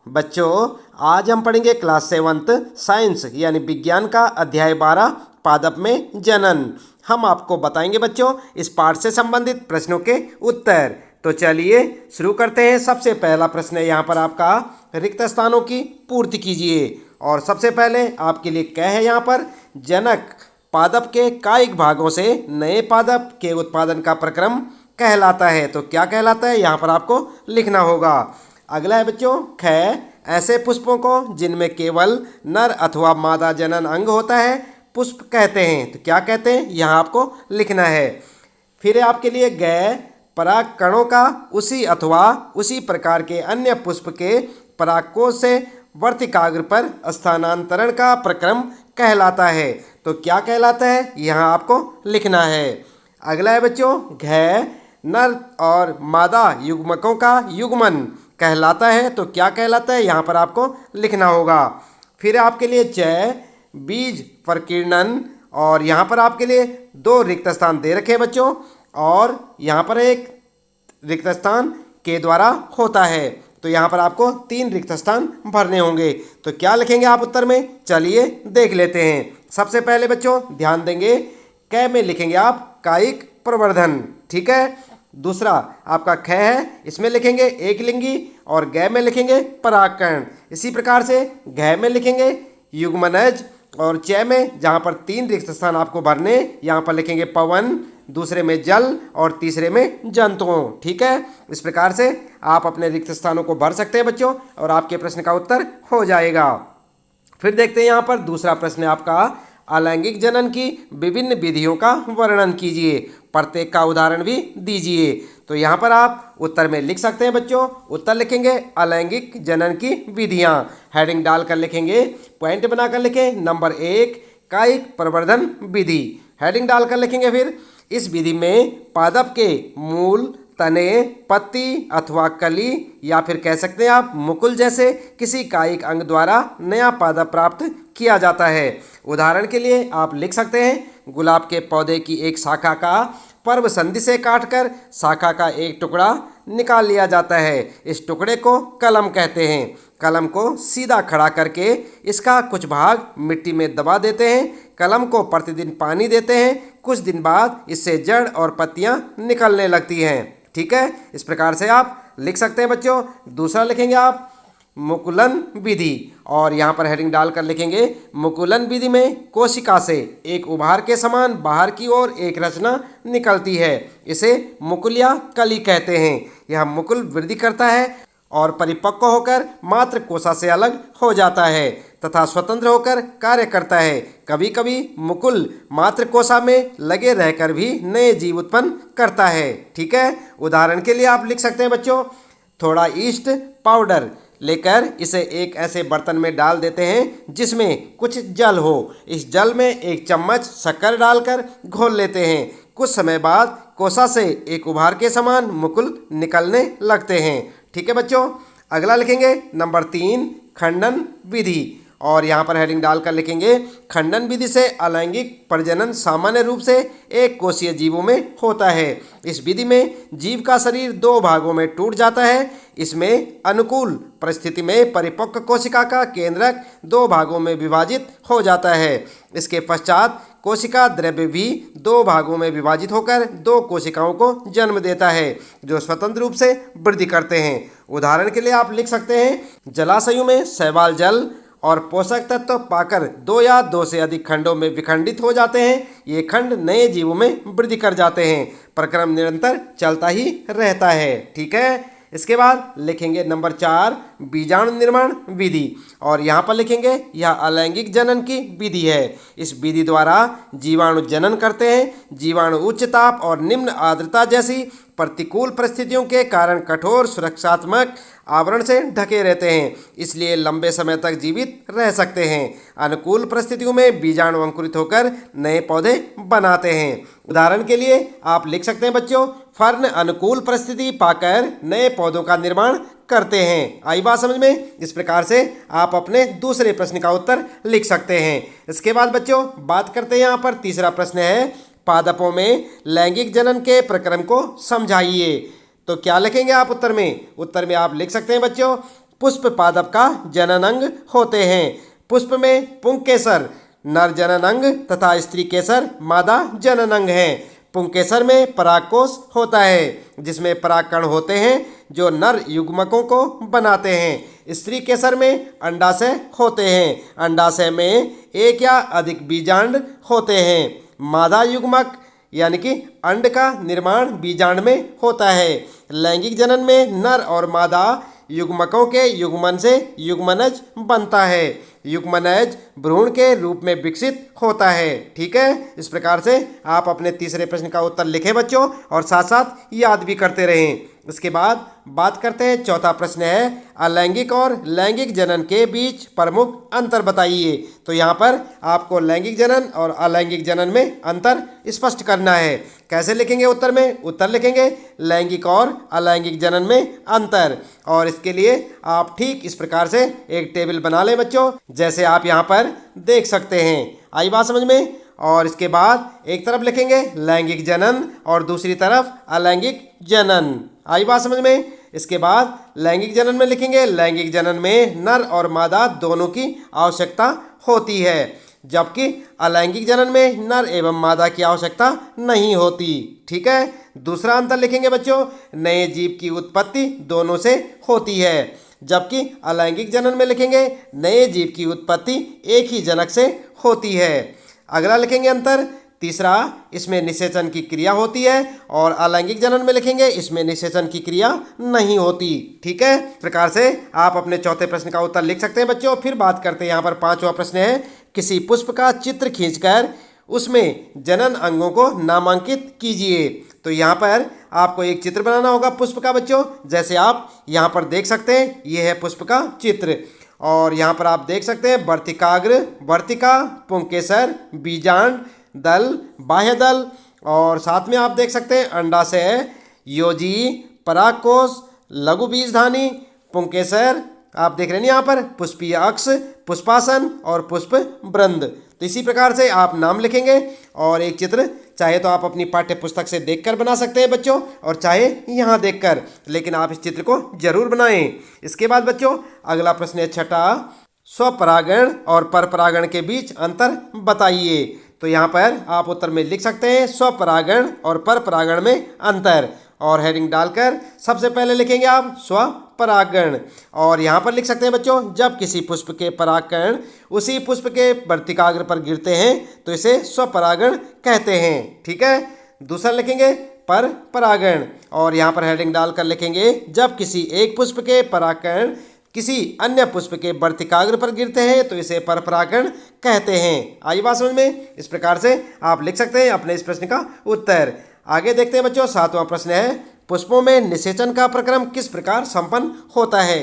बच्चों, आज हम पढ़ेंगे क्लास 7th साइंस यानी विज्ञान का अध्याय 12 पादप में जनन। हम आपको बताएंगे बच्चों इस पाठ से संबंधित प्रश्नों के उत्तर। तो चलिए शुरू करते हैं। सबसे पहला प्रश्न है यहाँ पर आपका, रिक्त स्थानों की पूर्ति कीजिए। और सबसे पहले आपके लिए क्या है यहाँ पर, जनक पादप के कायिक भागों से नए पादप के उत्पादन का प्रक्रम कहलाता है। तो क्या कहलाता है यहाँ पर आपको लिखना होगा। अगला है बच्चों, ख, ऐसे पुष्पों को जिनमें केवल नर अथवा मादा जनन अंग होता है पुष्प कहते हैं। तो क्या कहते हैं यहाँ आपको लिखना है। फिर आपके लिए ग, पराग कणों का उसी अथवा उसी प्रकार के अन्य पुष्प के परागकोश से वर्तिकाग्र पर स्थानांतरण का प्रक्रम कहलाता है। तो क्या कहलाता है यहाँ आपको लिखना है। अगला है बच्चों, घ, नर और मादा युग्मकों का युग्मन कहलाता है। तो क्या कहलाता है यहाँ पर आपको लिखना होगा। फिर आपके लिए च, बीज प्रकीर्णन, और यहाँ पर आपके लिए 2 रिक्त स्थान दे रखे हैं बच्चों, और यहाँ पर एक रिक्त स्थान के द्वारा होता है। तो यहाँ पर आपको 3 रिक्त स्थान भरने होंगे। तो क्या लिखेंगे आप उत्तर में, चलिए देख लेते हैं। सबसे पहले बच्चों ध्यान देंगे, क में लिखेंगे आप कायिक प्रवर्धन, ठीक है। दूसरा आपका ख है, इसमें लिखेंगे एक लिंगी, और ग में लिखेंगे परागकण। इसी प्रकार से घ में लिखेंगे युग्मनज, और च में जहाँ पर 3 रिक्त स्थान आपको भरने, यहाँ पर लिखेंगे पवन, दूसरे में जल और तीसरे में जंतुओं, ठीक है। इस प्रकार से आप अपने रिक्त स्थानों को भर सकते हैं बच्चों, और आपके प्रश्न का उत्तर हो जाएगा। फिर देखते हैं यहाँ पर दूसरा प्रश्न है आपका, अलैंगिक जनन की विभिन्न विधियों का वर्णन कीजिए, प्रत्येक का उदाहरण भी दीजिए। तो यहाँ पर आप उत्तर में लिख सकते हैं बच्चों। उत्तर लिखेंगे अलैंगिक जनन की विधियाँ, हेडिंग डालकर लिखेंगे, पॉइंट बनाकर लिखें। नंबर 1, कायिक प्रवर्धन विधि, हेडिंग डालकर लिखेंगे। फिर इस विधि में पादप के मूल, तने, पत्ती अथवा कली, या फिर कह सकते हैं आप मुकुल जैसे किसी कायिक अंग द्वारा नया पादप प्राप्त किया जाता है। उदाहरण के लिए आप लिख सकते हैं, गुलाब के पौधे की एक शाखा का पर्व संधि से काटकर शाखा का एक टुकड़ा निकाल लिया जाता है। इस टुकड़े को कलम कहते हैं। कलम को सीधा खड़ा करके इसका कुछ भाग मिट्टी में दबा देते हैं। कलम को प्रतिदिन पानी देते हैं। कुछ दिन बाद इससे जड़ और पत्तियां निकलने लगती हैं, ठीक है। इस प्रकार से आप लिख सकते हैं बच्चों। दूसरा लिखेंगे आप मुकुलन विधि, और यहाँ पर हेडिंग डालकर लिखेंगे, मुकुलन विधि में कोशिका से एक उभार के समान बाहर की ओर एक रचना निकलती है। इसे मुकुल या कली कहते हैं। यह मुकुल वृद्धि करता है और परिपक्व होकर मात्र कोशा से अलग हो जाता है तथा स्वतंत्र होकर कार्य करता है। कभी कभी मुकुल मात्र कोशा में लगे रहकर भी नए जीव उत्पन्न करता है, ठीक है। उदाहरण के लिए आप लिख सकते हैं बच्चों, थोड़ा ईस्ट पाउडर लेकर इसे एक ऐसे बर्तन में डाल देते हैं जिसमें कुछ जल हो। इस जल में एक चम्मच शक्कर डालकर घोल लेते हैं। कुछ समय बाद कोसा से एक उभार के समान मुकुल निकलने लगते हैं, ठीक है बच्चों। अगला लिखेंगे नंबर 3, खंडन विधि, और यहाँ पर हेडिंग डालकर लिखेंगे, खंडन विधि से अलैंगिक प्रजनन सामान्य रूप से एक कोशीय जीवों में होता है। इस विधि में जीव का शरीर 2 भागों में टूट जाता है। इसमें अनुकूल परिस्थिति में परिपक्व कोशिका का केंद्रक 2 भागों में विभाजित हो जाता है। इसके पश्चात कोशिका द्रव्य भी 2 भागों में विभाजित होकर 2 कोशिकाओं को जन्म देता है, जो स्वतंत्र रूप से वृद्धि करते हैं। उदाहरण के लिए आप लिख सकते हैं, जलाशयों में शैवाल जल और पोषक तत्व पाकर 2 या 2 से अधिक खंडों में विखंडित हो जाते हैं। ये खंड नए जीवों में वृद्धि कर जाते हैं। प्रक्रम निरंतर चलता ही रहता है, ठीक है। इसके बाद लिखेंगे नंबर 4, बीजाणु निर्माण विधि, और यहाँ पर लिखेंगे यह अलैंगिक जनन की विधि है। इस विधि द्वारा जीवाणु जनन करते हैं। जीवाणु उच्च ताप और निम्न आर्द्रता जैसी प्रतिकूल परिस्थितियों के कारण कठोर सुरक्षात्मक आवरण से ढके रहते हैं, इसलिए लंबे समय तक जीवित रह सकते हैं। अनुकूल परिस्थितियों में बीजाणु अंकुरित होकर नए पौधे बनाते हैं। उदाहरण के लिए आप लिख सकते हैं बच्चों, फर्न अनुकूल परिस्थिति पाकर नए पौधों का निर्माण करते हैं। आई बात समझ में। इस प्रकार से आप अपने दूसरे प्रश्न का उत्तर लिख सकते हैं। इसके बाद बच्चों बात करते हैं, यहाँ पर तीसरा प्रश्न है, पादपों में लैंगिक जनन के प्रक्रम को समझाइए। तो क्या लिखेंगे आप उत्तर में? उत्तर में आप लिख सकते हैं बच्चों, पुष्प पादप का जनन अंग होते हैं। पुष्प में पुंकेसर नर जनन अंग तथा स्त्री केसर मादा जनन अंग है। पुंकेसर में परागकोश होता है जिसमें परागकण होते हैं जो नर युग्मकों को बनाते हैं। स्त्री केसर में अंडाशय होते हैं। अंडाशय में एक या अधिक बीजांड होते हैं। मादा युग्मक यानी कि अंड का निर्माण बीजांड में होता है। लैंगिक जनन में नर और मादा युग्मकों के युग्मन से युग्मनज बनता है। युग्मनज भ्रूण के रूप में विकसित होता है। ठीक है, इस प्रकार से आप अपने तीसरे प्रश्न का उत्तर लिखें बच्चों और साथ साथ याद भी करते रहें। इसके बाद बात करते हैं, चौथा प्रश्न है अलैंगिक और लैंगिक जनन के बीच प्रमुख अंतर बताइए। तो यहाँ पर आपको लैंगिक जनन और अलैंगिक जनन में अंतर स्पष्ट करना है। कैसे लिखेंगे उत्तर में? उत्तर लिखेंगे लैंगिक और अलैंगिक जनन में अंतर, और इसके लिए आप ठीक इस प्रकार से एक टेबल बना लें बच्चों, जैसे आप यहाँ पर देख सकते हैं। आई बात समझ में? और इसके बाद एक तरफ लिखेंगे लैंगिक जनन और दूसरी तरफ अलैंगिक जनन। आई बात समझ में? इसके बाद लैंगिक जनन में लिखेंगे लैंगिक जनन में नर और मादा दोनों की आवश्यकता होती है, जबकि अलैंगिक जनन में नर एवं मादा की आवश्यकता नहीं होती। ठीक है, दूसरा अंतर लिखेंगे बच्चों, नए जीव की उत्पत्ति दोनों से होती है, जबकि अलैंगिक जनन में लिखेंगे नए जीव की उत्पत्ति एक ही जनक से होती है। अगला लिखेंगे अंतर तीसरा, इसमें निषेचन की क्रिया होती है, और अलैंगिक जनन में लिखेंगे इसमें निषेचन की क्रिया नहीं होती। ठीक है, इस प्रकार से आप अपने चौथे प्रश्न का उत्तर लिख सकते हैं बच्चों। फिर बात करते हैं, यहाँ पर पांचवा प्रश्न है किसी पुष्प का चित्र खींचकर उसमें जनन अंगों को नामांकित कीजिए। तो यहाँ पर आपको एक चित्र बनाना होगा पुष्प का बच्चों, जैसे आप यहाँ पर देख सकते हैं, ये है पुष्प का चित्र। और यहाँ पर आप देख सकते हैं वर्तिकाग्र, वर्तिका, पुंकेसर, बीजांड, दल, बाह्य दल, और साथ में आप देख सकते हैं अंडाशय, योजी, परागकोश, लघु बीजधानी, पुंकेसर, आप देख रहे हैं यहाँ पर पुष्पीय अक्ष, पुष्पासन और पुष्प वृंद। तो इसी प्रकार से आप नाम लिखेंगे, और एक चित्र चाहे तो आप अपनी पाठ्य पुस्तक से देखकर बना सकते हैं बच्चों, और चाहे यहाँ देखकर, लेकिन आप इस चित्र को जरूर बनाएं। इसके बाद बच्चों अगला प्रश्न है छठा, स्वपरागण और परपरागण के बीच अंतर बताइए। तो यहाँ पर आप उत्तर में लिख सकते हैं स्वपरागण और परपरागण में अंतर, और हेडिंग डालकर सबसे पहले लिखेंगे आप स्वपरागण, और यहाँ पर लिख सकते हैं बच्चों जब किसी पुष्प के परागकण उसी पुष्प के वर्तिकाग्र पर गिरते हैं तो इसे स्वपरागण कहते हैं। ठीक है, दूसरा लिखेंगे परपरागण, और यहाँ पर हेडिंग डालकर लिखेंगे जब किसी एक पुष्प के परागकण किसी अन्य पुष्प के वर्तिकाग्र पर गिरते हैं तो इसे परपरागण कहते हैं। आई बात समझ में? इस प्रकार से आप लिख सकते हैं अपने इस प्रश्न का उत्तर। आगे देखते हैं बच्चों, सातवां प्रश्न है पुष्पों में निषेचन का प्रक्रम किस प्रकार संपन्न होता है।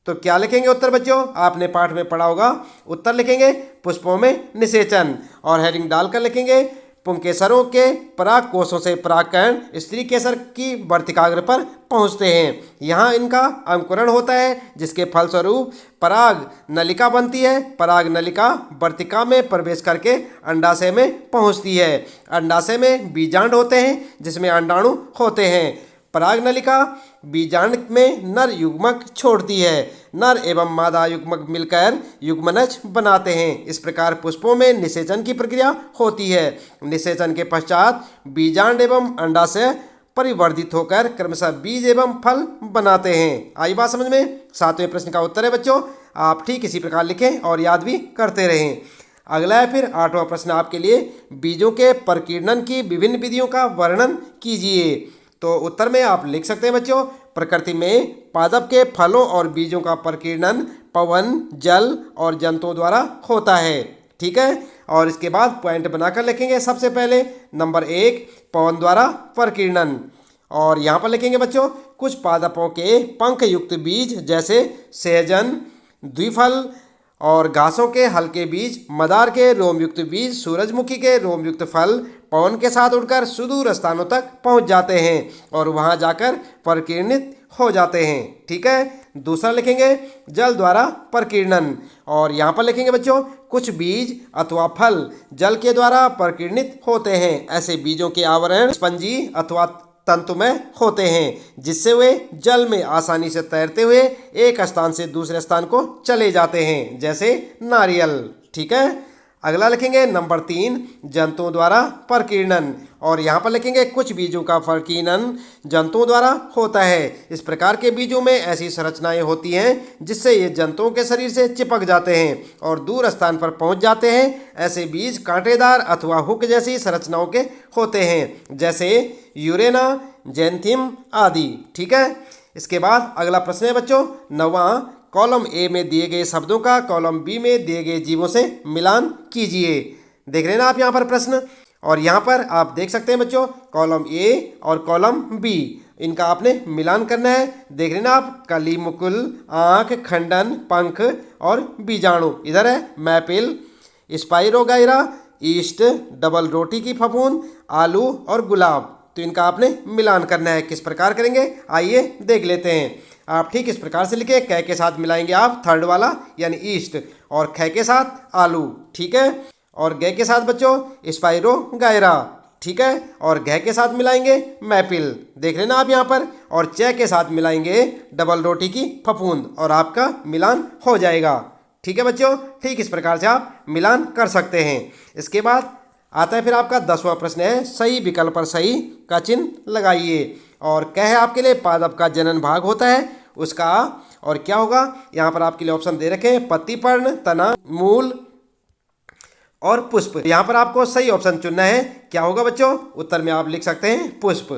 तो क्या लिखेंगे उत्तर बच्चों? आपने पाठ में पढ़ा होगा, उत्तर लिखेंगे पुष्पों में निषेचन, और हेडिंग डालकर लिखेंगे पुंकेसरों के पराग कोशों से परागकण स्त्री केसर की वर्तिकाग्र पर पहुंचते हैं। यहाँ इनका अंकुरण होता है जिसके फलस्वरूप पराग नलिका बनती है। पराग नलिका वर्तिका में प्रवेश करके अंडाशय में पहुंचती है। अंडाशय में बीजांड होते हैं जिसमें अंडाणु होते हैं। पराग नलिका बीजांड में नर युग्मक छोड़ती है। नर एवं मादा युग्मक मिलकर युग्मनज बनाते हैं। इस प्रकार पुष्पों में निषेचन की प्रक्रिया होती है। निषेचन के पश्चात बीजांड एवं अंडाशय परिवर्धित होकर क्रमशः बीज एवं फल बनाते हैं। आई बात समझ में? सातवें प्रश्न का उत्तर है बच्चों, आप ठीक इसी प्रकार लिखें और याद भी करते रहें। अगला है फिर आठवां प्रश्न आपके लिए, बीजों के प्रकीर्णन की विभिन्न विधियों का वर्णन कीजिए। तो उत्तर में आप लिख सकते हैं बच्चों, प्रकृति में पादप के फलों और बीजों का प्रकीर्णन पवन, जल और जंतुओं द्वारा होता है। ठीक है, और इसके बाद पॉइंट बनाकर लिखेंगे। सबसे पहले नंबर 1 पवन द्वारा प्रकीर्णन, और यहाँ पर लिखेंगे बच्चों कुछ पादपों के पंख युक्त बीज जैसे सहजन, द्विफल और घासों के हल्के बीज, मदार के रोमयुक्त बीज, सूरजमुखी के रोमयुक्त फल पवन के साथ उड़कर सुदूर स्थानों तक पहुंच जाते हैं और वहां जाकर प्रकीर्णित हो जाते हैं। ठीक है, दूसरा लिखेंगे जल द्वारा प्रकीर्णन, और यहाँ पर लिखेंगे बच्चों कुछ बीज अथवा फल जल के द्वारा प्रकीर्णित होते हैं। ऐसे बीजों के आवरण स्पंजी अथवा तंतुमय होते हैं, जिससे वे जल में आसानी से तैरते हुए एक स्थान से दूसरे स्थान को चले जाते हैं, जैसे नारियल। ठीक है। अगला लिखेंगे नंबर 3, जंतुओं द्वारा प्रकीर्णन। और यहाँ पर लिखेंगे कुछ बीजों का प्रकीर्णन जंतुओं द्वारा होता है। इस प्रकार के बीजों में ऐसी संरचनाएं होती हैं जिससे ये जंतुओं के शरीर से चिपक जाते हैं और दूर स्थान पर पहुंच जाते हैं। ऐसे बीज कांटेदार अथवा हुक जैसी संरचनाओं के होते हैं, जैसे यूरेना, जेंथिम आदि। ठीक है। इसके बाद अगला प्रश्न है बच्चों 9वां, कॉलम ए में दिए गए शब्दों का कॉलम बी में दिए गए जीवों से मिलान कीजिए। देख रहे हैं ना आप यहाँ पर प्रश्न, और यहाँ पर आप देख सकते हैं बच्चों कॉलम ए और कॉलम बी, इनका आपने मिलान करना है। देख रहे हैं ना आप, कली, मुकुल, आँख, खंडन, पंख और बीजाणु। इधर है मैपिल, स्पाइरोगाइरा, ईस्ट, डबल रोटी की फफूंद, आलू और गुलाब। तो इनका आपने मिलान करना है। किस प्रकार करेंगे आइए देख लेते हैं। आप ठीक इस प्रकार से लिखे, कै के साथ मिलाएंगे आप थर्ड वाला यानी ईस्ट, और खै के साथ आलू। ठीक है। और गै के साथ बच्चों स्पाइरो गायरा। ठीक है। और घै के साथ मिलाएंगे मैपिल। देख रहे ना आप यहाँ पर, और चे के साथ मिलाएंगे डबल रोटी की फफूंद, और आपका मिलान हो जाएगा। ठीक है बच्चों, ठीक इस प्रकार से आप मिलान कर सकते हैं। इसके बाद आता है फिर आपका 10वां प्रश्न है, सही विकल्प पर सही का चिन्ह लगाइए। और क्या है आपके लिए, पादप का जनन भाग होता है उसका, और क्या होगा यहाँ पर आपके लिए ऑप्शन दे रखे हैं, पत्ती, पर्ण, तना, मूल और पुष्प। यहाँ पर आपको सही ऑप्शन चुनना है। क्या होगा बच्चों, उत्तर में आप लिख सकते हैं पुष्प।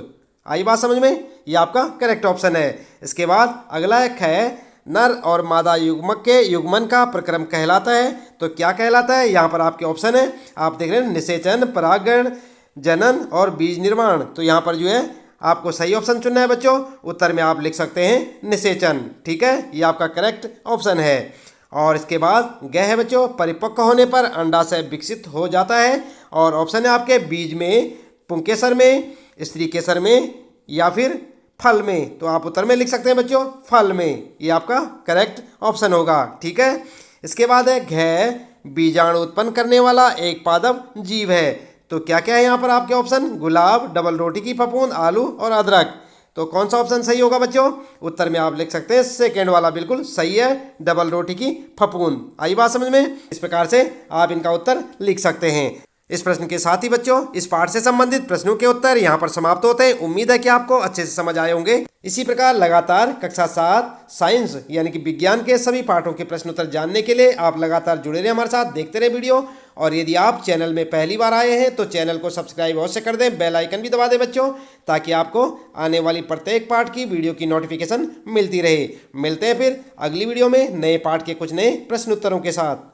आई बात समझ में, ये आपका करेक्ट ऑप्शन है। इसके बाद अगला एक है, नर और मादा युग्मक के युग्मन का प्रक्रम कहलाता है। तो क्या कहलाता है, यहाँ पर आपके ऑप्शन है, आप देख रहे हैं निषेचन, परागण, जनन और बीज निर्माण। तो यहाँ पर जो है आपको सही ऑप्शन चुनना है बच्चों। उत्तर में आप लिख सकते हैं निषेचन। ठीक है, ये आपका करेक्ट ऑप्शन है। और इसके बाद गह है बच्चों, परिपक्व होने पर अंडाशय विकसित हो जाता है। और ऑप्शन है आपके बीज में, पुंकेसर में, स्त्री केसर में या फिर फल में। तो आप उत्तर में लिख सकते हैं बच्चों फल में, ये आपका करेक्ट ऑप्शन होगा। ठीक है। इसके बाद है घ, बीजाणु उत्पन्न करने वाला एक पादप जीव है। तो क्या क्या है यहाँ पर आपके ऑप्शन, गुलाब, डबल रोटी की फफूंद, आलू और अदरक। तो कौन सा ऑप्शन सही होगा बच्चों, उत्तर में आप लिख सकते हैं सेकेंड वाला बिल्कुल सही है, डबल रोटी की फफूंद। आई बात समझ में, इस प्रकार से आप इनका उत्तर लिख सकते हैं। इस प्रश्न के साथ ही बच्चों इस पाठ से संबंधित प्रश्नों के उत्तर यहाँ पर समाप्त होते हैं। उम्मीद है कि आपको अच्छे से समझ आए होंगे। इसी प्रकार लगातार कक्षा 7 साइंस यानी कि विज्ञान के सभी पाठों के प्रश्न उत्तर जानने के लिए आप लगातार जुड़े रहे हमारे साथ, देखते रहे वीडियो। और यदि आप चैनल में पहली बार आए हैं तो चैनल को सब्सक्राइब अवश्य कर दें, बेल आइकन भी दबा दें बच्चों, ताकि आपको आने वाली प्रत्येक पाठ की वीडियो की नोटिफिकेशन मिलती रहे। मिलते हैं फिर अगली वीडियो में नए पाठ के कुछ नए प्रश्न उत्तरों के साथ।